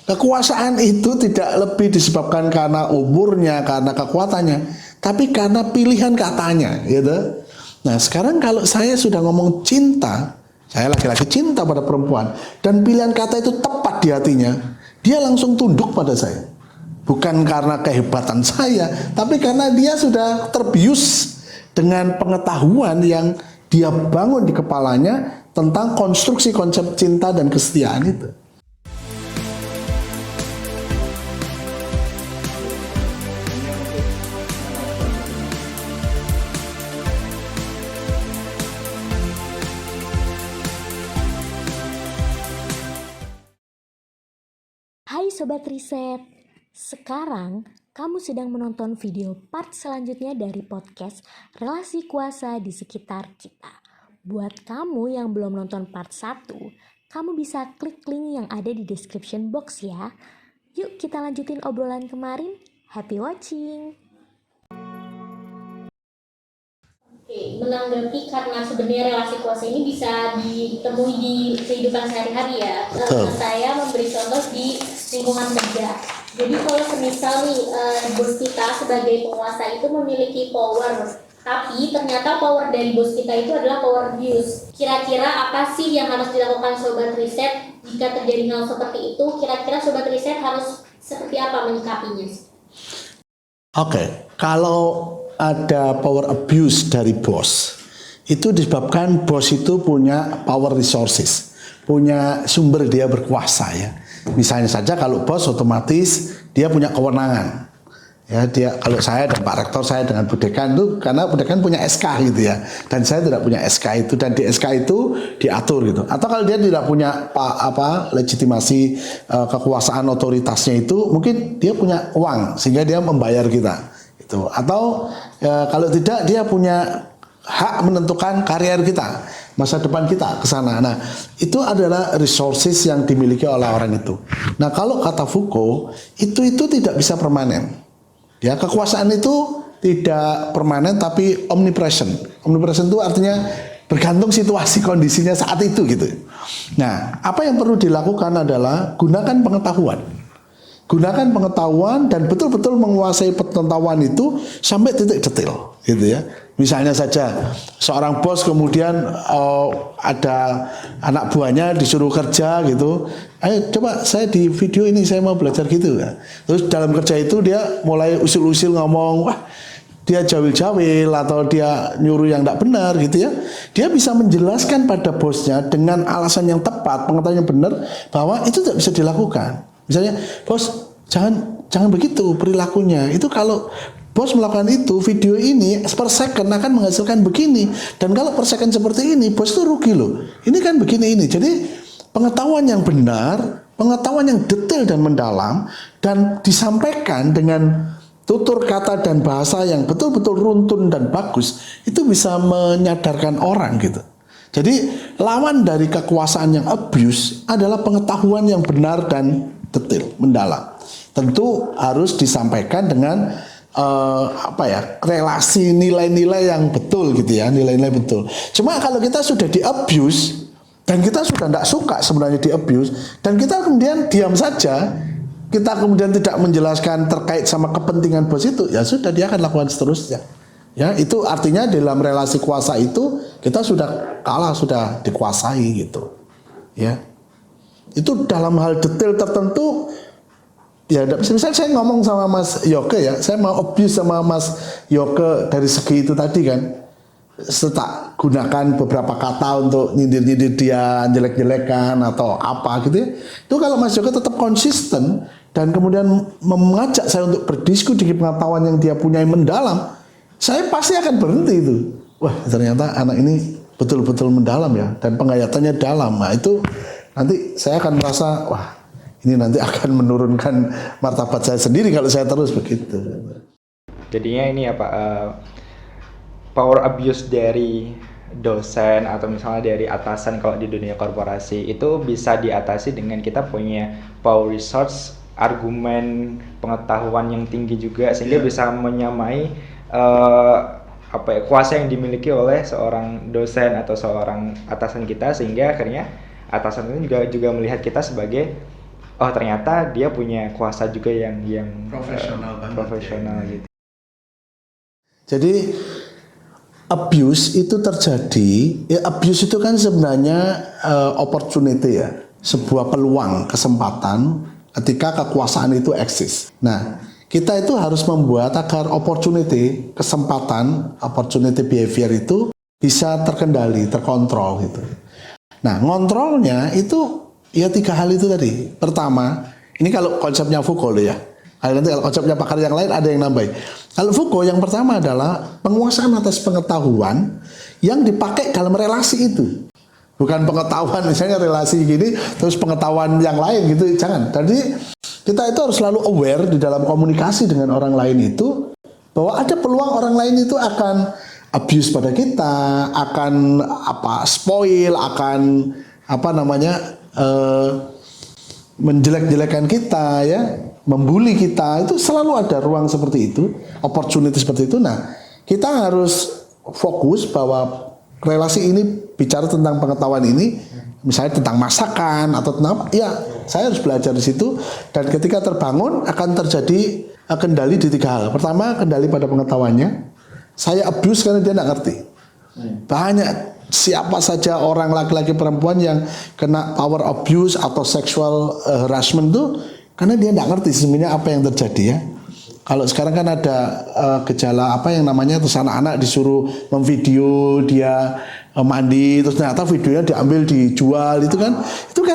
Kekuasaan itu tidak lebih disebabkan karena umurnya, karena kekuatannya, tapi karena pilihan katanya, gitu. Nah, sekarang kalau saya sudah ngomong cinta, saya laki-laki cinta pada perempuan, dan pilihan kata itu tepat di hatinya, dia langsung tunduk pada saya. Bukan karena kehebatan saya, tapi karena dia sudah terbius dengan pengetahuan yang dia bangun di kepalanya tentang konstruksi konsep cinta dan kesetiaan itu. Hai Sobat Riset, sekarang kamu sedang menonton video part selanjutnya dari podcast Relasi Kuasa di Sekitar Kita. Buat kamu yang belum nonton part 1, kamu bisa klik link yang ada di description box ya. Yuk kita lanjutin obrolan kemarin, happy watching! Oke, menanggapi karena sebenarnya relasi kuasa ini bisa ditemui di kehidupan sehari-hari ya. Saya memberi contoh di lingkungan kerja. Jadi kalau semisal nih bos kita sebagai penguasa itu memiliki power, tapi ternyata power dari bos kita itu adalah power abuse. Kira-kira apa sih yang harus dilakukan Sobat Riset jika terjadi hal seperti itu? Kira-kira Sobat Riset harus seperti apa menyikapinya? Oke, kalau ada power abuse dari bos, itu disebabkan bos itu punya power resources, punya sumber dia berkuasa ya. Misalnya saja kalau bos otomatis dia punya kewenangan. Ya, dia kalau saya dan Pak Rektor, saya dengan Bu Dekan itu karena Bu Dekan punya SK gitu ya, dan saya tidak punya SK itu, dan di SK itu diatur gitu. Atau kalau dia tidak punya legitimasi kekuasaan otoritasnya itu, mungkin dia punya uang sehingga dia membayar kita itu. Atau kalau tidak, dia punya hak menentukan karier kita, masa depan kita ke sana. Nah, itu adalah resources yang dimiliki oleh orang itu. Nah, kalau kata Foucault, itu tidak bisa permanen. Ya, kekuasaan itu tidak permanen tapi omnipresent. Omnipresent itu artinya bergantung situasi kondisinya saat itu gitu. Nah, apa yang perlu dilakukan adalah gunakan pengetahuan. Gunakan pengetahuan dan betul-betul menguasai pengetahuan itu sampai titik detail gitu ya. Misalnya saja seorang bos kemudian ada anak buahnya disuruh kerja gitu. Ayo coba saya di video ini saya mau belajar gitu ya. Terus dalam kerja itu dia mulai usil-usil ngomong, wah dia jawil-jawil atau dia nyuruh yang tidak benar gitu ya. Dia bisa menjelaskan pada bosnya dengan alasan yang tepat, pengetahuan yang benar bahwa itu tidak bisa dilakukan. Misalnya, bos jangan begitu perilakunya. Itu kalau bos melakukan itu, video ini per second akan menghasilkan begini. Dan kalau per second seperti ini, bos itu rugi loh. Ini kan begini ini. Jadi pengetahuan yang benar, pengetahuan yang detail dan mendalam, dan disampaikan dengan tutur kata dan bahasa yang betul-betul runtun dan bagus, itu bisa menyadarkan orang gitu. Jadi lawan dari kekuasaan yang abuse adalah pengetahuan yang benar dan detail, mendalam. Tentu harus disampaikan dengan relasi nilai-nilai yang betul gitu ya, nilai-nilai betul. Cuma kalau kita sudah di abuse dan kita sudah tidak suka sebenarnya di abuse dan kita kemudian diam saja, kita kemudian tidak menjelaskan terkait sama kepentingan bos itu, ya sudah dia akan lakukan seterusnya. Ya, itu artinya dalam relasi kuasa itu kita sudah kalah, sudah dikuasai gitu. Ya. Itu dalam hal detail tertentu. Ya, misalnya saya ngomong sama Mas Yoke ya, saya mau abuse sama Mas Yoke dari segi itu tadi kan, setak gunakan beberapa kata untuk nyindir-nyindir dia, jelek-jelekan atau apa gitu ya. Itu kalau Mas Yoke tetap konsisten dan kemudian mengajak saya untuk berdiskusi dengan pengetahuan yang dia punya yang mendalam, saya pasti akan berhenti itu. Wah, ternyata anak ini betul-betul mendalam ya, dan penghayatannya dalam. Nah, itu nanti saya akan merasa, wah, ini nanti akan menurunkan martabat saya sendiri kalau saya terus begitu. Jadinya ini ya Pak, power abuse dari dosen atau misalnya dari atasan kalau di dunia korporasi itu bisa diatasi dengan kita punya power resource, argumen, pengetahuan yang tinggi juga sehingga bisa menyamai kuasa yang dimiliki oleh seorang dosen atau seorang atasan kita, sehingga akhirnya atasan itu juga melihat kita sebagai oh ternyata dia punya kuasa juga yang Profesional banget, profesional gitu. Jadi abuse itu terjadi, ya abuse itu kan sebenarnya opportunity ya, sebuah peluang, kesempatan ketika kekuasaan itu eksis. Nah, kita itu harus membuat agar opportunity, kesempatan, opportunity behavior itu bisa terkendali, terkontrol gitu. Nah, ngontrolnya itu ya 3 hal itu tadi. Pertama, ini kalau konsepnya Foucault ya. Nanti kalau konsepnya pakar yang lain ada yang nambahin. Kalau Foucault yang pertama adalah penguasaan atas pengetahuan yang dipakai dalam relasi itu. Bukan pengetahuan misalnya relasi gini terus pengetahuan yang lain gitu, jangan. Jadi kita itu harus selalu aware di dalam komunikasi dengan orang lain itu bahwa ada peluang orang lain itu akan abuse pada kita, akan spoil, akan menjelek-jelekan kita ya, membuli kita, itu selalu ada ruang seperti itu, opportunity seperti itu. Nah, kita harus fokus bahwa relasi ini bicara tentang pengetahuan ini, misalnya tentang masakan atau tentang apa, ya saya harus belajar di situ, dan ketika terbangun akan terjadi kendali di 3 hal. Pertama, kendali pada pengetahuannya. Saya abuse karena dia tidak ngerti. Banyak siapa saja orang laki-laki perempuan yang kena power abuse atau sexual harassment itu karena dia tidak ngerti sebenarnya apa yang terjadi ya. Kalau sekarang kan ada gejala apa yang namanya terus anak-anak disuruh memvideo dia mandi terus ternyata videonya diambil dijual itu kan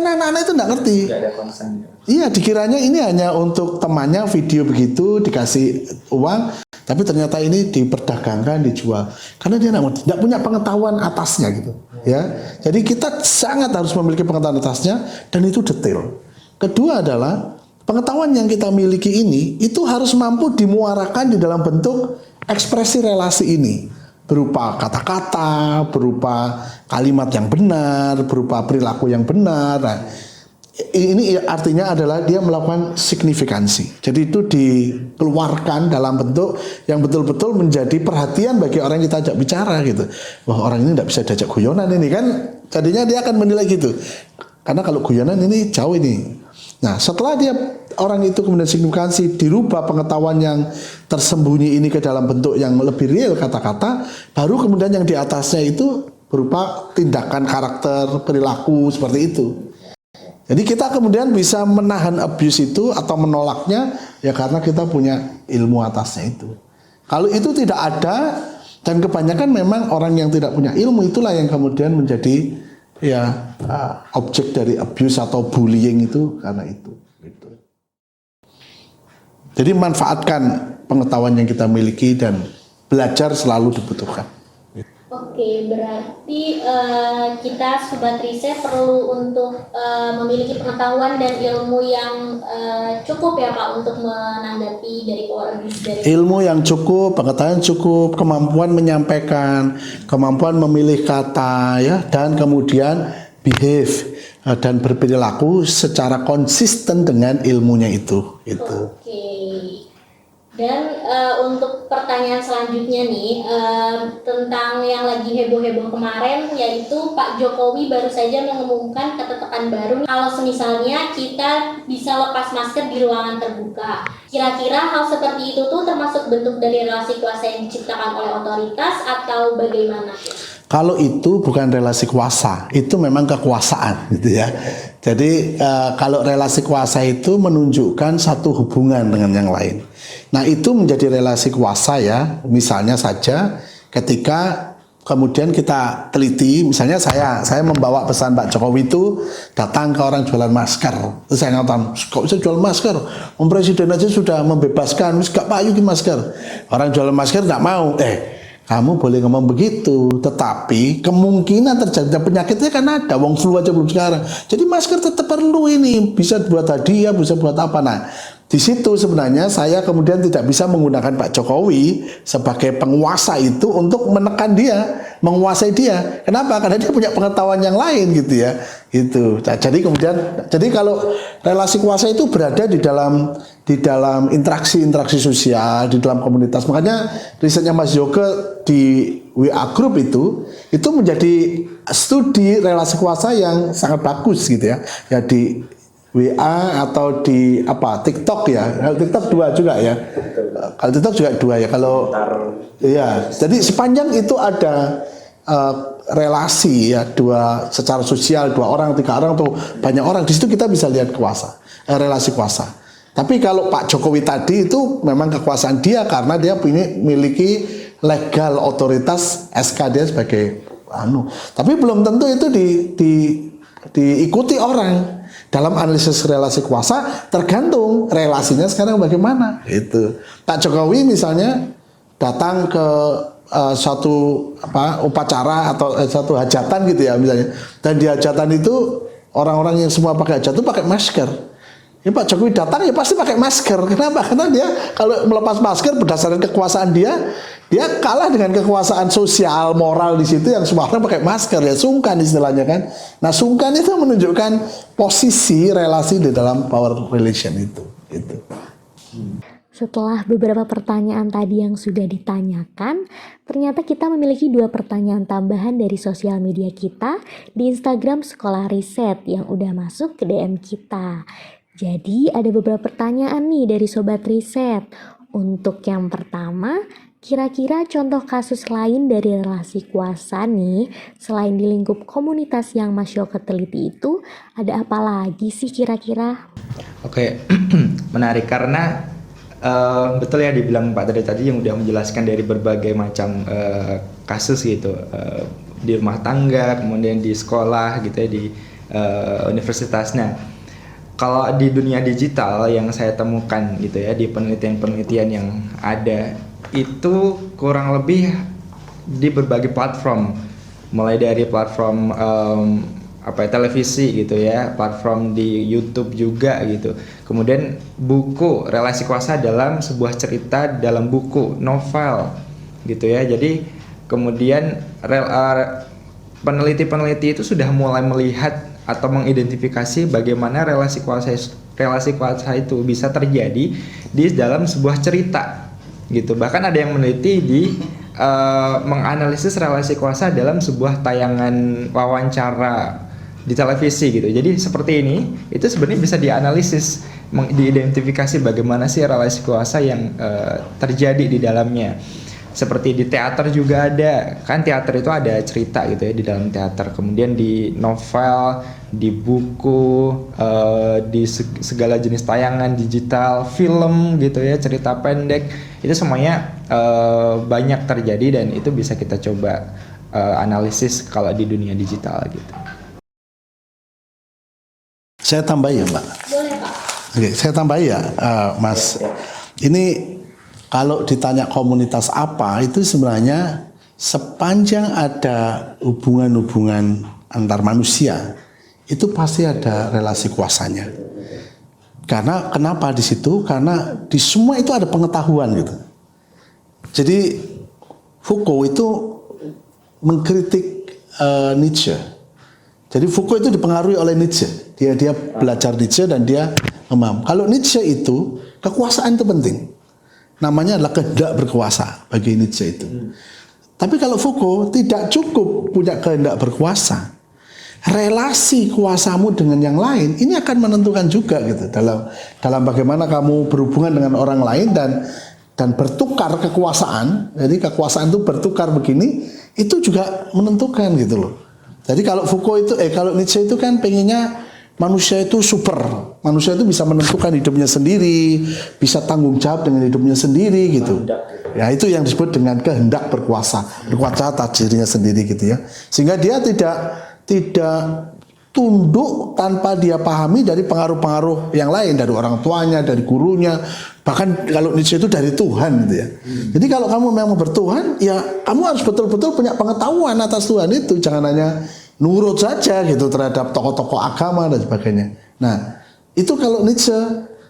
anak-anak itu tidak ngerti. Tidak ada konsen. Iya, dikiranya ini hanya untuk temannya video begitu dikasih uang, tapi ternyata ini diperdagangkan, dijual. Karena dia tidak punya pengetahuan atasnya gitu, ya. Jadi kita sangat harus memiliki pengetahuan atasnya dan itu detail. Kedua adalah pengetahuan yang kita miliki ini itu harus mampu dimuarakan di dalam bentuk ekspresi relasi ini, berupa kata-kata, berupa kalimat yang benar, berupa perilaku yang benar. Nah, ini artinya adalah dia melakukan signifikansi. Jadi itu dikeluarkan dalam bentuk yang betul-betul menjadi perhatian bagi orang yang kita ajak bicara gitu. Wah, orang ini tidak bisa diajak guyonan ini kan. Jadinya dia akan menilai gitu. Karena kalau guyonan ini jauh ini. Nah, setelah dia orang itu kemudian signifikansi dirubah pengetahuan yang tersembunyi ini ke dalam bentuk yang lebih real kata-kata, baru kemudian yang di atasnya itu berupa tindakan karakter, perilaku seperti itu. Jadi kita kemudian bisa menahan abuse itu atau menolaknya ya karena kita punya ilmu atasnya itu. Kalau itu tidak ada dan kebanyakan memang orang yang tidak punya ilmu itulah yang kemudian menjadi ya objek dari abuse atau bullying itu karena itu. Gitu. Jadi manfaatkan pengetahuan yang kita miliki dan belajar selalu dibutuhkan. Oke, berarti kita Sobat Riset perlu untuk memiliki pengetahuan dan ilmu yang cukup ya Pak untuk menanggapi dari power abuse dari ilmu yang cukup, pengetahuan cukup, kemampuan menyampaikan, kemampuan memilih kata ya, dan kemudian behave dan berperilaku secara konsisten dengan ilmunya itu. Oke. Dan untuk pertanyaan selanjutnya nih tentang yang lagi heboh-heboh kemarin, yaitu Pak Jokowi baru saja mengumumkan ketetapan baru kalau semisalnya kita bisa lepas masker di ruangan terbuka. Kira-kira hal seperti itu tuh termasuk bentuk dari relasi kuasa yang diciptakan oleh otoritas atau bagaimana? Kalau itu bukan relasi kuasa, itu memang kekuasaan gitu ya. Jadi kalau relasi kuasa itu menunjukkan satu hubungan dengan yang lain. Nah, itu menjadi relasi kuasa ya. Misalnya saja ketika kemudian kita teliti, misalnya saya membawa pesan Pak Jokowi itu datang ke orang jualan masker. Terus saya ngatakan, kok bisa jual masker? Om Presiden aja sudah membebaskan, gak payu ke masker. Orang jualan masker gak mau. Kamu boleh ngomong begitu, tetapi kemungkinan terjadinya penyakitnya kan ada, wong flu aja belum sekarang. Jadi masker tetap perlu ini, bisa buat hadiah, bisa buat apa. Nah, di situ sebenarnya saya kemudian tidak bisa menggunakan Pak Jokowi sebagai penguasa itu untuk menekan dia, menguasai dia. Kenapa? Karena dia punya pengetahuan yang lain gitu ya. Gitu. Nah, jadi kalau relasi kuasa itu berada di dalam interaksi sosial, di dalam komunitas. Makanya risetnya Mas Yoga di WA Group itu menjadi studi relasi kuasa yang sangat bagus gitu ya. Ya WA atau di apa TikTok ya. Kalau TikTok 2 juga ya. Kalau TikTok juga 2 ya. Kalau ya, jadi sepanjang itu ada relasi ya, secara sosial 2 orang, 3 orang atau banyak orang, di situ kita bisa lihat relasi kuasa. Tapi kalau Pak Jokowi tadi itu memang kekuasaan dia karena dia memiliki legal otoritas SK dia sebagai Tapi belum tentu itu diikuti orang. Dalam analisis relasi kuasa tergantung relasinya sekarang bagaimana. Itu Pak Jokowi misalnya datang ke suatu upacara atau satu hajatan gitu ya misalnya, dan di hajatan itu orang-orang yang semua pakai hajat itu pakai masker. Ya Pak Jokowi datang ya pasti pakai masker. Kenapa? Karena dia kalau melepas masker berdasarkan kekuasaan dia kalah dengan kekuasaan sosial moral di situ yang semua orang pakai masker ya, sungkan istilahnya kan. Nah sungkan itu menunjukkan posisi relasi di dalam power relation itu. Gitu. Setelah beberapa pertanyaan tadi yang sudah ditanyakan, ternyata kita memiliki 2 pertanyaan tambahan dari sosial media kita di Instagram Sekolah Riset yang udah masuk ke DM kita. Jadi ada beberapa pertanyaan nih dari Sobat Riset. Untuk yang pertama, kira-kira contoh kasus lain dari relasi kuasa nih, selain di lingkup komunitas yang Mas Yoko teliti itu, ada apa lagi sih kira-kira? Oke, menarik karena betul ya dibilang Pak tadi yang udah menjelaskan dari berbagai macam kasus gitu, di rumah tangga, kemudian di sekolah gitu ya, di universitasnya. Kalau di dunia digital yang saya temukan gitu ya, di penelitian-penelitian yang ada itu kurang lebih di berbagai platform, mulai dari platform televisi gitu ya, platform di YouTube juga gitu. Kemudian buku, relasi kuasa dalam sebuah cerita dalam buku, novel gitu ya. Jadi kemudian peneliti-peneliti itu sudah mulai melihat atau mengidentifikasi bagaimana relasi kuasa itu bisa terjadi di dalam sebuah cerita gitu. Bahkan ada yang meneliti menganalisis relasi kuasa dalam sebuah tayangan wawancara di televisi gitu. Jadi seperti ini itu sebenarnya bisa dianalisis, diidentifikasi bagaimana sih relasi kuasa yang terjadi di dalamnya. Seperti di teater juga ada, kan teater itu ada cerita gitu ya di dalam teater. Kemudian di novel, di buku, di segala jenis tayangan digital, film gitu ya, cerita pendek, itu semuanya banyak terjadi dan itu bisa kita coba analisis kalau di dunia digital gitu. Saya tambah ya Mbak. Boleh Pak. Oke, saya tambah ya Mas. Ini kalau ditanya komunitas apa, itu sebenarnya sepanjang ada hubungan-hubungan antar manusia, itu pasti ada relasi kuasanya. Karena kenapa di situ? Karena di semua itu ada pengetahuan gitu. Jadi Foucault itu mengkritik Nietzsche. Jadi Foucault itu dipengaruhi oleh Nietzsche. Dia belajar Nietzsche dan dia memaham. Kalau Nietzsche itu kekuasaan itu penting. Namanya adalah kehendak berkuasa bagi Nietzsche itu. Tapi kalau Foucault tidak cukup punya kehendak berkuasa. Relasi kuasamu dengan yang lain ini akan menentukan juga gitu dalam bagaimana kamu berhubungan dengan orang lain dan bertukar kekuasaan. Jadi kekuasaan itu bertukar begini itu juga menentukan gitu loh. Jadi kalau Foucault itu kalau Nietzsche itu kan pengennya manusia itu super. Manusia itu bisa menentukan hidupnya sendiri, bisa tanggung jawab dengan hidupnya sendiri gitu. Ya itu yang disebut dengan kehendak berkuasa atas dirinya sendiri gitu ya. Sehingga dia tidak tunduk tanpa dia pahami dari pengaruh-pengaruh yang lain, dari orang tuanya, dari gurunya, bahkan kalau Nietzsche itu dari Tuhan gitu ya. Jadi kalau kamu memang bertuhan, ya kamu harus betul-betul punya pengetahuan atas Tuhan itu, jangan hanya nurut saja gitu terhadap tokoh-tokoh agama dan sebagainya. Nah, itu kalau Nietzsche,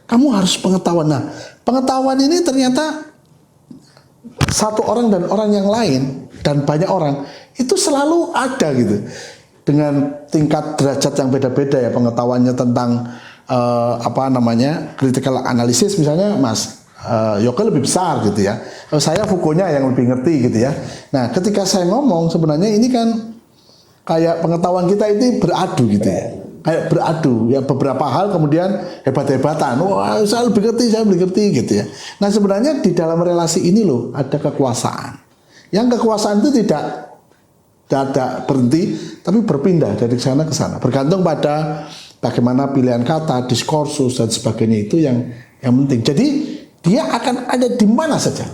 kamu harus pengetahuan. Nah, pengetahuan ini ternyata satu orang dan orang yang lain dan banyak orang itu selalu ada gitu. Dengan tingkat derajat yang beda-beda ya pengetahuannya tentang critical analysis misalnya Mas Yoko lebih besar gitu ya. Saya Foucault-nya yang lebih ngerti gitu ya. Nah, ketika saya ngomong sebenarnya ini kan kayak pengetahuan kita itu beradu gitu ya. kayak beradu ya, beberapa hal kemudian hebat-hebatan, wah saya lebih ngerti gitu ya. Nah sebenarnya di dalam relasi ini loh ada kekuasaan, yang kekuasaan itu tidak berhenti tapi berpindah dari sana ke sana, bergantung pada bagaimana pilihan kata, diskursus dan sebagainya, itu yang penting. Jadi dia akan ada di mana saja,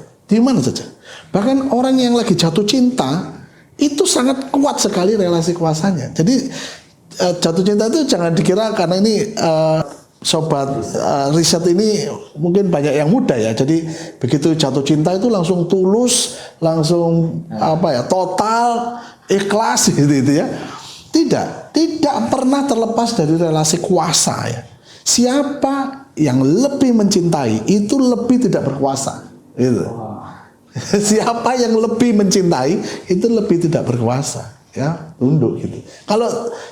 bahkan orang yang lagi jatuh cinta itu sangat kuat sekali relasi kuasanya. Jadi jatuh cinta itu jangan dikira, karena ini sobat riset ini mungkin banyak yang muda ya. Jadi begitu jatuh cinta itu langsung tulus, langsung total ikhlas gitu ya. Tidak pernah terlepas dari relasi kuasa ya. Siapa yang lebih mencintai itu lebih tidak berkuasa gitu. Siapa yang lebih mencintai itu lebih tidak berkuasa ya, tunduk gitu.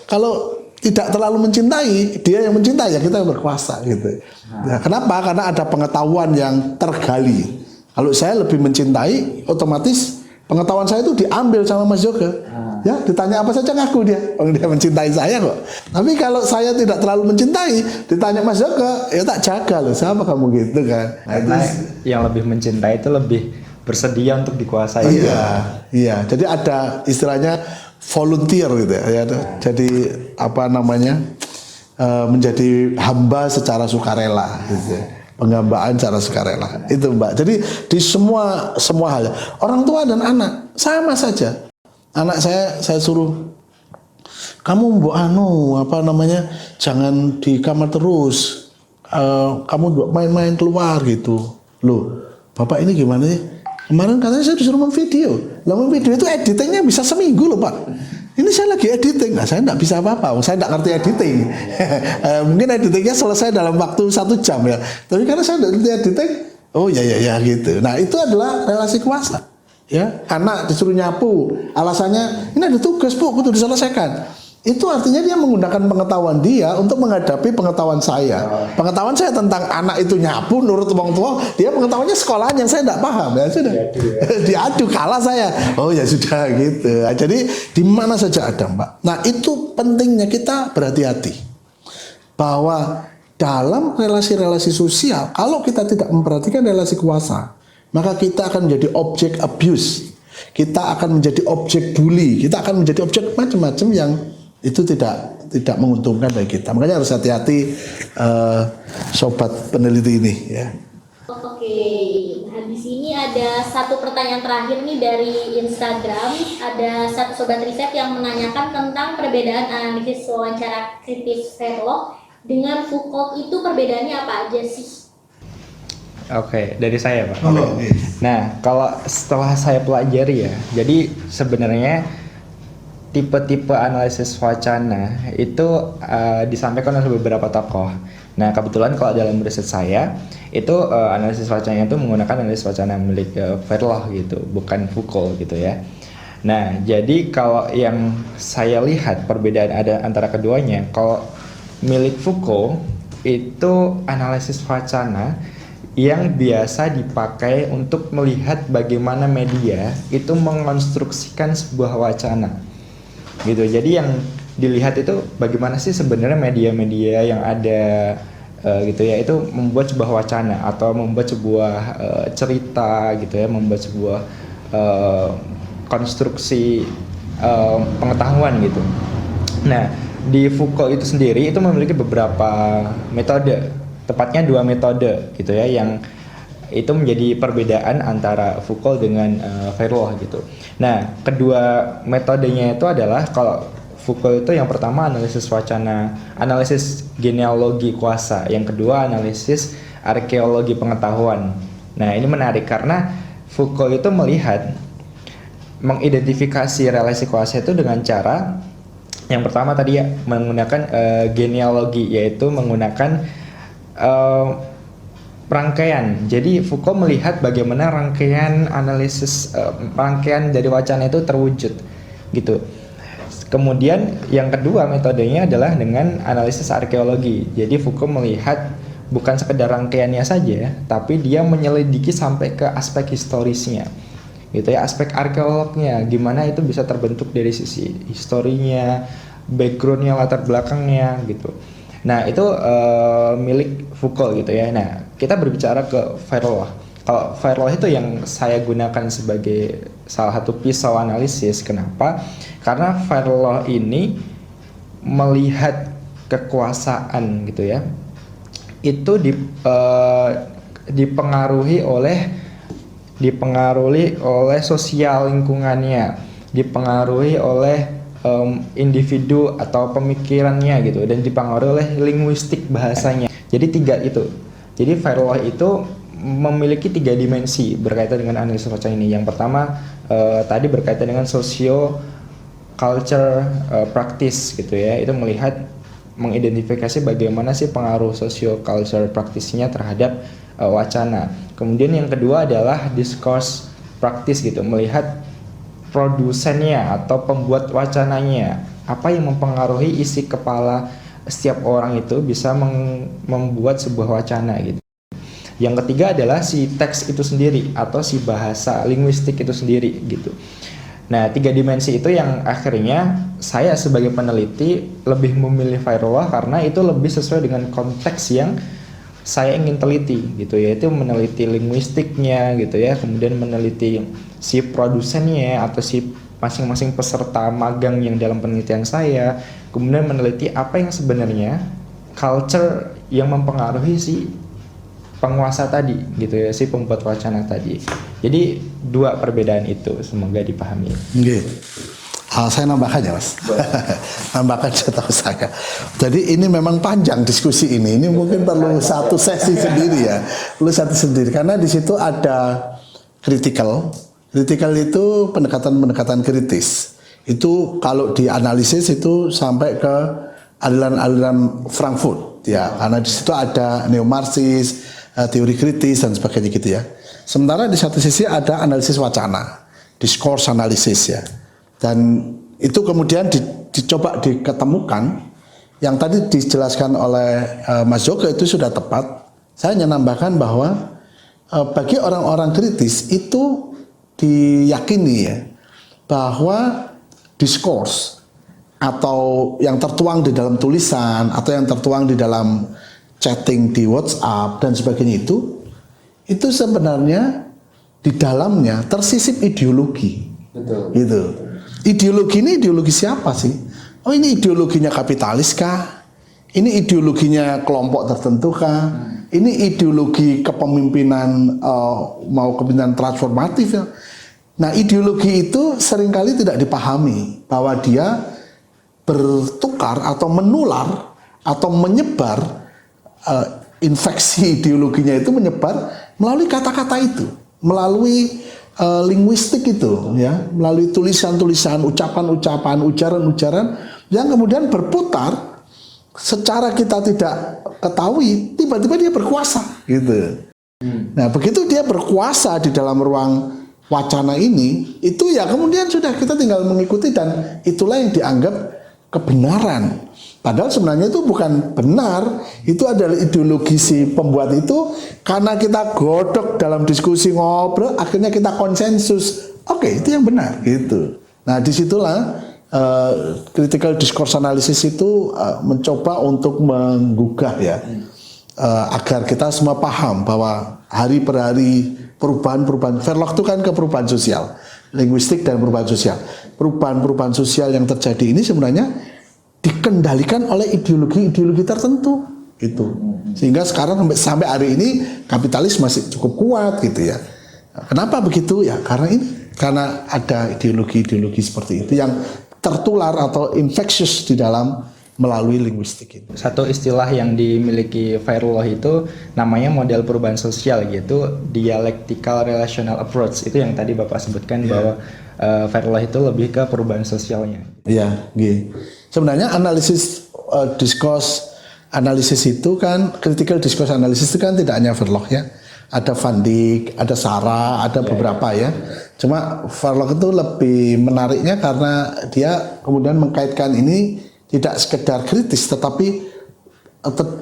Kalau tidak terlalu mencintai, dia yang mencintai ya kita yang berkuasa gitu. Nah, kenapa? Karena ada pengetahuan yang tergali. Kalau saya lebih mencintai, otomatis pengetahuan saya itu diambil sama Mas Yoga. Ya, ditanya apa saja ngaku dia. Dia mencintai saya kok. Tapi kalau saya tidak terlalu mencintai, ditanya Mas Yoga, ya tak jaga loh, sama kamu gitu kan. Karena yang lebih mencintai itu lebih bersedia untuk dikuasai. Iya. Jadi ada istilahnya volunteer gitu ya. Jadi menjadi hamba secara sukarela gitu ya. Penghambaan secara sukarela. Itu Mbak. Jadi di semua hal, orang tua dan anak sama saja. Anak saya suruh, kamu jangan di kamar terus, kamu main-main keluar gitu. Loh, bapak ini gimana sih? Kemarin katanya saya disuruh memvideo. Memvideo itu editingnya bisa seminggu loh Pak. Ini saya lagi editing, saya enggak bisa apa-apa, saya enggak ngerti editing. Mungkin editingnya selesai dalam waktu 1 jam ya. Tapi karena saya enggak ngerti editing, oh ya gitu. Nah itu adalah relasi kuasa. Ya, anak disuruh nyapu, alasannya ini ada tugas Bu, kudu diselesaikan. Itu artinya dia menggunakan pengetahuan dia untuk menghadapi pengetahuan saya. Pengetahuan saya tentang anak itu nyapu nurut orang tua, dia pengetahuannya sekolahan yang saya tidak paham ya sudah. Diadu kalah saya. Oh ya sudah gitu. Jadi di mana saja ada Mbak. Nah itu pentingnya kita berhati-hati bahwa dalam relasi-relasi sosial, kalau kita tidak memperhatikan relasi kuasa, maka kita akan menjadi objek abuse, kita akan menjadi objek bully, kita akan menjadi objek macam-macam yang itu tidak menguntungkan bagi kita. Makanya harus hati-hati sobat peneliti ini ya. Oke, nah di sini ada satu pertanyaan terakhir nih dari Instagram. Ada satu sobat riset yang menanyakan tentang perbedaan analisis wawancara kritis Verloc dengan Foucault, itu perbedaannya apa aja sih? Oke, dari saya Pak. Nah, kalau setelah saya pelajari ya, jadi sebenarnya tipe-tipe analisis wacana itu disampaikan oleh beberapa tokoh. Nah, kebetulan kalau dalam riset saya itu analisis wacananya itu menggunakan analisis wacana milik Verloc gitu, bukan Foucault gitu ya. Nah, jadi kalau yang saya lihat perbedaan ada antara keduanya, kalau milik Foucault itu analisis wacana yang biasa dipakai untuk melihat bagaimana media itu mengonstruksikan sebuah wacana gitu. Jadi yang dilihat itu bagaimana sih sebenarnya media-media yang ada gitu ya, itu membuat sebuah wacana atau membuat sebuah cerita gitu ya, membuat sebuah konstruksi pengetahuan gitu. Nah, di Foucault itu sendiri itu memiliki beberapa metode, tepatnya 2 metode gitu ya, yang itu menjadi perbedaan antara Foucault dengan Verloc gitu. Nah, kedua metodenya itu adalah, kalau Foucault itu yang pertama analisis wacana, analisis genealogi kuasa, yang kedua analisis arkeologi pengetahuan. Nah, ini menarik karena Foucault itu melihat, mengidentifikasi relasi kuasa itu dengan cara yang pertama tadi ya, menggunakan genealogi, yaitu menggunakan rangkaian. Jadi Foucault melihat bagaimana rangkaian analisis, rangkaian dari wacana itu terwujud gitu. Kemudian yang kedua metodenya adalah dengan analisis arkeologi. Jadi Foucault melihat bukan sekedar rangkaiannya saja, tapi dia menyelidiki sampai ke aspek historisnya gitu ya, aspek arkeolognya, gimana itu bisa terbentuk dari sisi historinya, backgroundnya, latar belakangnya gitu. Nah itu milik Foucault gitu ya. Nah kita berbicara ke Firewall. Kalau Firewall itu yang saya gunakan sebagai salah satu pisau analisis. Kenapa? Karena Firewall ini melihat kekuasaan gitu ya, itu dipengaruhi oleh sosial lingkungannya, dipengaruhi oleh individu atau pemikirannya gitu, dan dipengaruhi oleh linguistik bahasanya. Jadi 3 itu. Jadi firewall itu memiliki 3 dimensi berkaitan dengan analisis wacana ini. Yang pertama tadi berkaitan dengan socio culture practice gitu ya, itu mengidentifikasi bagaimana sih pengaruh socio culture praktisnya terhadap wacana. Kemudian yang kedua adalah discourse practice gitu, melihat produsennya atau pembuat wacananya, apa yang mempengaruhi isi kepala setiap orang itu bisa membuat sebuah wacana gitu. Yang ketiga adalah si teks itu sendiri atau si bahasa linguistik itu sendiri gitu. Nah 3 dimensi itu yang akhirnya saya sebagai peneliti lebih memilih firewall karena itu lebih sesuai dengan konteks yang saya ingin teliti gitu, yaitu meneliti linguistiknya gitu ya, kemudian meneliti si produsennya atau si masing-masing peserta magang yang dalam penelitian saya, kemudian meneliti apa yang sebenarnya culture yang mempengaruhi si penguasa tadi gitu ya, si pembuat wacana tadi. Jadi 2 perbedaan itu semoga dipahami. Oke. Saya nambahkan ya Mas. Nambahkan setahu saya. Jadi ini memang panjang diskusi ini. Ini mungkin perlu satu sesi sendiri ya. Perlu satu sendiri karena di situ ada critical. Critical itu pendekatan-pendekatan kritis. Itu kalau dianalisis itu sampai ke aliran-aliran Frankfurt ya. Karena di situ ada neo-Marxis, teori kritis dan sebagainya gitu ya. Sementara di satu sisi ada analisis wacana, discourse analisis ya. Dan itu kemudian dicoba diketemukan. Yang tadi dijelaskan oleh Mas Joko itu sudah tepat. Saya hanya nambahkan bahwa bagi orang-orang kritis itu diyakini ya, bahwa discourse atau yang tertuang di dalam tulisan atau yang tertuang di dalam chatting di WhatsApp dan sebagainya itu sebenarnya di dalamnya tersisip ideologi. Betul. Gitu. Ideologi ini ideologi siapa sih? Oh ini ideologinya kapitalis kah? Ini ideologinya kelompok tertentu kah? Ini ideologi kepemimpinan mau kepemimpinan transformatif ya? Nah ideologi itu seringkali tidak dipahami bahwa dia bertukar atau menular atau menyebar, infeksi ideologinya itu menyebar melalui kata-kata itu, melalui linguistik itu ya, melalui tulisan-tulisan, ucapan-ucapan, ujaran-ujaran yang kemudian berputar secara kita tidak ketahui, tiba-tiba dia berkuasa gitu. Nah begitu dia berkuasa di dalam ruang wacana ini, itu ya kemudian sudah kita tinggal mengikuti dan itulah yang dianggap kebenaran. Padahal sebenarnya itu bukan benar, itu adalah ideologi si pembuat itu. Karena kita godok dalam diskusi ngobrol, akhirnya kita konsensus. Oke, itu yang benar gitu. Nah disitulah critical discourse analysis itu mencoba untuk menggugah ya, agar kita semua paham bahwa hari per hari perubahan-perubahan, Verloc itu kan ke perubahan sosial, linguistik dan perubahan sosial. Perubahan-perubahan sosial yang terjadi ini sebenarnya dikendalikan oleh ideologi-ideologi tertentu gitu. Sehingga sekarang sampai hari ini kapitalis masih cukup kuat gitu ya. Kenapa begitu ya? Karena ada ideologi-ideologi seperti itu yang tertular atau infectious di dalam melalui linguistik itu. Satu istilah yang dimiliki Firewall itu namanya model perubahan sosial, yaitu dialectical relational approach. Itu yang tadi Bapak sebutkan bahwa Firewall itu lebih ke perubahan sosialnya. Iya, gitu. Sebenarnya analisis discourse analisis itu kan, critical discourse analysis itu kan tidak hanya Verloc ya. Ada Van Dijk, ada Sarah, ada beberapa ya. Cuma Verloc itu lebih menariknya karena dia kemudian mengkaitkan ini tidak sekedar kritis, tetapi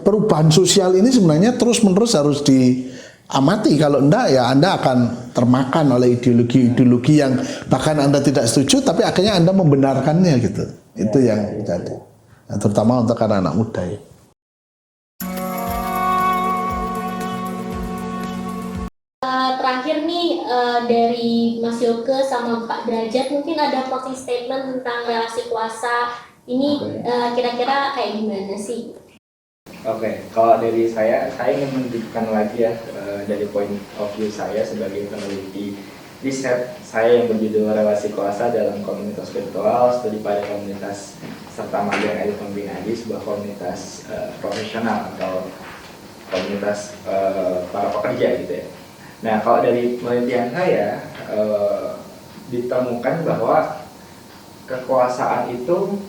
perubahan sosial ini sebenarnya terus-menerus harus diamati. Kalau enggak ya Anda akan termakan oleh ideologi-ideologi yang bahkan Anda tidak setuju, tapi akhirnya Anda membenarkannya gitu. Itu yang terjadi. Nah, terutama untuk anak-anak muda ya. Terakhir nih dari Mas Yoke sama Pak Derajat mungkin ada closing statement tentang relasi kuasa ini. Kira-kira kayak gimana sih? Oke, kalau dari saya ingin menunjukkan lagi ya dari point of view saya sebagai peneliti riset saya yang berjudul Relasi Kuasa dalam Komunitas Virtual, Studi pada Komunitas serta Magang Elit Pembina di sebuah komunitas profesional atau komunitas para pekerja gitu ya. Nah, kalau dari penelitian saya ditemukan bahwa kekuasaan itu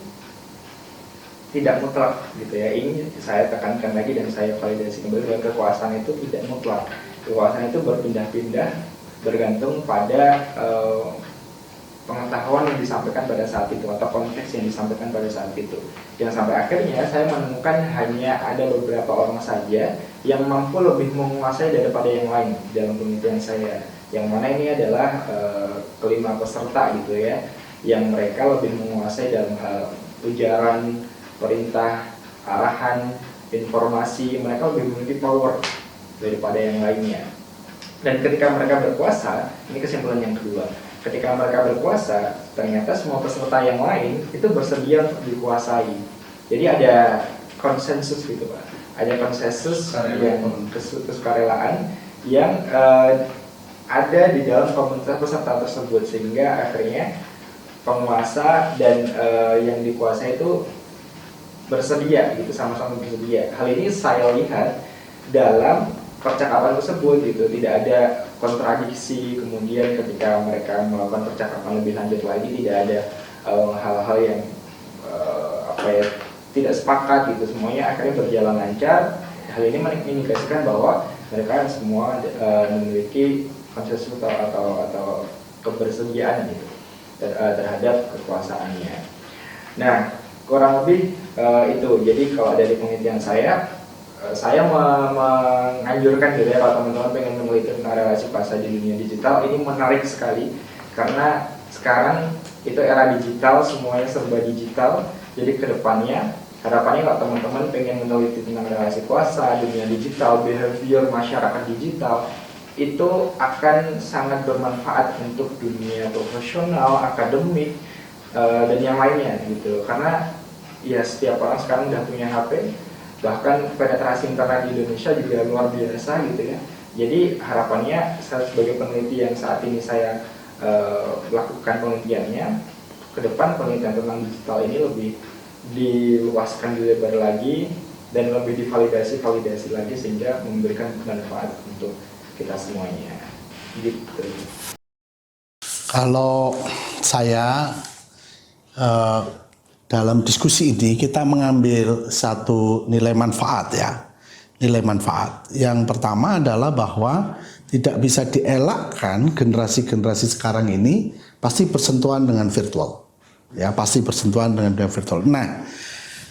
tidak mutlak gitu ya. Ini saya tekankan lagi dan saya validasi kembali bahwa kekuasaan itu tidak mutlak. Kekuasaan itu berpindah-pindah bergantung pada pengetahuan yang disampaikan pada saat itu atau konteks yang disampaikan pada saat itu. Yang sampai akhirnya saya menemukan hanya ada beberapa orang saja yang mampu lebih menguasai daripada yang lain dalam penelitian saya. Yang mana ini adalah kelima peserta gitu ya, yang mereka lebih menguasai dalam hal ujaran, perintah, arahan, informasi, mereka lebih memiliki power daripada yang lainnya. Dan ketika mereka berkuasa, ini kesimpulan yang kedua, ketika mereka berkuasa, ternyata semua peserta yang lain itu bersedia untuk dikuasai. Jadi ada konsensus gitu Pak, ada konsensus yang kesukarelaan yang ada di dalam komunitas peserta tersebut, sehingga akhirnya penguasa dan yang dikuasai itu bersedia gitu, sama-sama bersedia. Hal ini saya lihat dalam percakapan tersebut gitu, tidak ada kontradiksi. Kemudian ketika mereka melakukan percakapan lebih lanjut lagi, tidak ada hal-hal yang tidak sepakat gitu, semuanya akhirnya berjalan lancar. Hal ini mengindikasikan bahwa mereka semua memiliki konsensus atau kebersediaan gitu terhadap kekuasaannya. Nah, kurang lebih itu. Jadi kalau dari penelitian saya menganjurkan gitu ya, kalau teman-teman pengen meneliti tentang relasi kuasa di dunia digital, ini menarik sekali karena sekarang itu era digital, semuanya serba digital. Jadi kedepannya, harapannya kalau teman-teman pengen meneliti tentang relasi kuasa, dunia digital, behavior masyarakat digital, itu akan sangat bermanfaat untuk dunia profesional, akademik, dan yang lainnya gitu. Karena ya setiap orang sekarang udah punya HP, bahkan penetrasi internet di Indonesia juga luar biasa gitu ya. Jadi harapannya saya sebagai peneliti yang saat ini saya lakukan penelitiannya, ke depan penelitian tentang digital ini lebih diluaskan, dilebar lagi, dan lebih divalidasi lagi sehingga memberikan manfaat untuk kita semuanya gitu. Kalau saya dalam diskusi ini kita mengambil satu nilai manfaat ya. Nilai manfaat. Yang pertama adalah bahwa tidak bisa dielakkan generasi-generasi sekarang ini pasti bersentuhan dengan virtual. Ya, pasti bersentuhan dengan dunia virtual. Nah,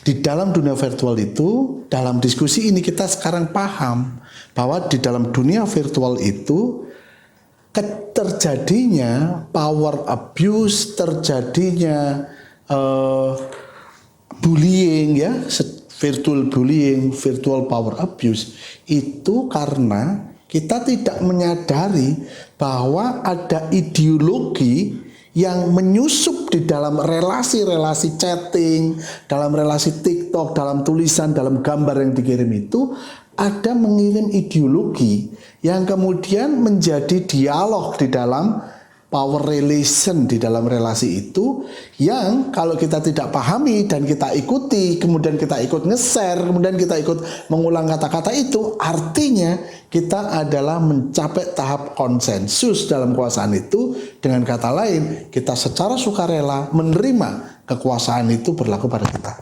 di dalam dunia virtual itu, dalam diskusi ini kita sekarang paham bahwa di dalam dunia virtual itu terjadinya power abuse, terjadinya bullying ya, virtual bullying, virtual power abuse itu karena kita tidak menyadari bahwa ada ideologi yang menyusup di dalam relasi-relasi chatting, dalam relasi TikTok, dalam tulisan, dalam gambar yang dikirim itu ada mengirim ideologi yang kemudian menjadi dialog di dalam power relation, di dalam relasi itu, yang kalau kita tidak pahami dan kita ikuti, kemudian kita ikut nge-share, kemudian kita ikut mengulang kata-kata itu, artinya kita adalah mencapai tahap konsensus dalam kekuasaan itu. Dengan kata lain, kita secara sukarela menerima kekuasaan itu berlaku pada kita.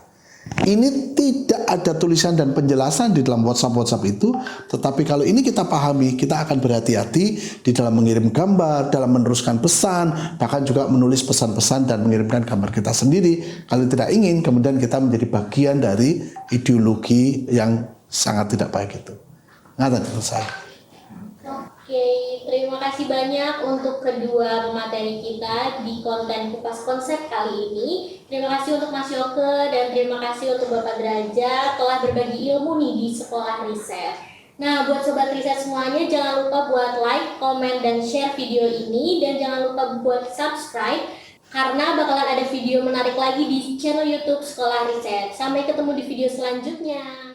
Ini tidak ada tulisan dan penjelasan di dalam WhatsApp itu, tetapi kalau ini kita pahami, kita akan berhati-hati di dalam mengirim gambar, dalam meneruskan pesan, bahkan juga menulis pesan-pesan dan mengirimkan gambar kita sendiri. Kalau tidak ingin, kemudian kita menjadi bagian dari ideologi yang sangat tidak baik itu. Nggak tahu saya. Oke, terima kasih banyak untuk kedua pemateri kita di konten Kupas Konsep kali ini. Terima kasih untuk Mas Yoke dan terima kasih untuk Bapak Derajat telah berbagi ilmu nih di Sekolah Riset. Nah, buat Sobat Riset semuanya, jangan lupa buat like, komen, dan share video ini. Dan jangan lupa buat subscribe, karena bakalan ada video menarik lagi di channel YouTube Sekolah Riset. Sampai ketemu di video selanjutnya.